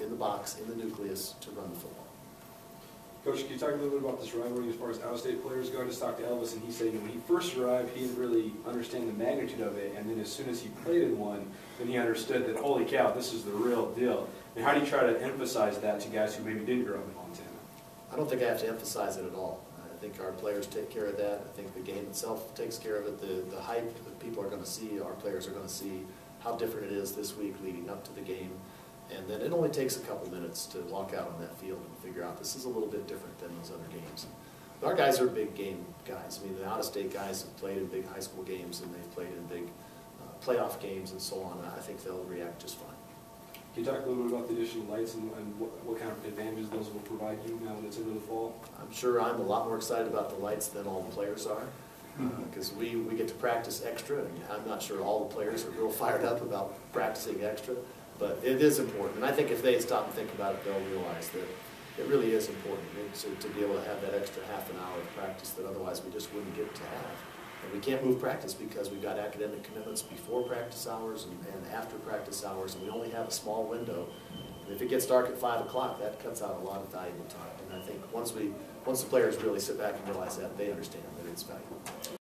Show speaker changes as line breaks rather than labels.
in the box, in the nucleus, to run the football.
Coach, can you talk a little bit about this rivalry as far as out-of-state players go? I just talked to Elvis, and he said when he first arrived, he didn't really understand the magnitude of it, and then as soon as he played in one, then he understood that, holy cow, this is the real deal. And how do you try to emphasize that to guys who maybe didn't grow up in Montana?
I don't think I have to emphasize it at all. I think our players take care of that. I think the game itself takes care of it. The hype that people are going to see, our players are going to see how different it is this week leading up to the game. And then it only takes a couple minutes to walk out on that field and figure out this is a little bit different than those other games. But our guys are big game guys. I mean, the out-of-state guys have played in big high school games and they've played in big playoff games and so on. I think they'll react just fine.
Can you talk a little bit about the additional lights and what kind of advantages those will provide you now that it's into the fall?
I'm sure I'm a lot more excited about the lights than all the players are, because we get to practice extra, and I'm not sure all the players are real fired up about practicing extra, but it is important. And I think if they stop and think about it, they'll realize that it really is important to be able to have that extra half an hour of practice that otherwise we just wouldn't get to have. And we can't move practice because we've got academic commitments before practice hours and after practice hours, and we only have a small window. And if it gets dark at 5 o'clock, that cuts out a lot of valuable time. And I think once the players really sit back and realize that, they understand that it's valuable.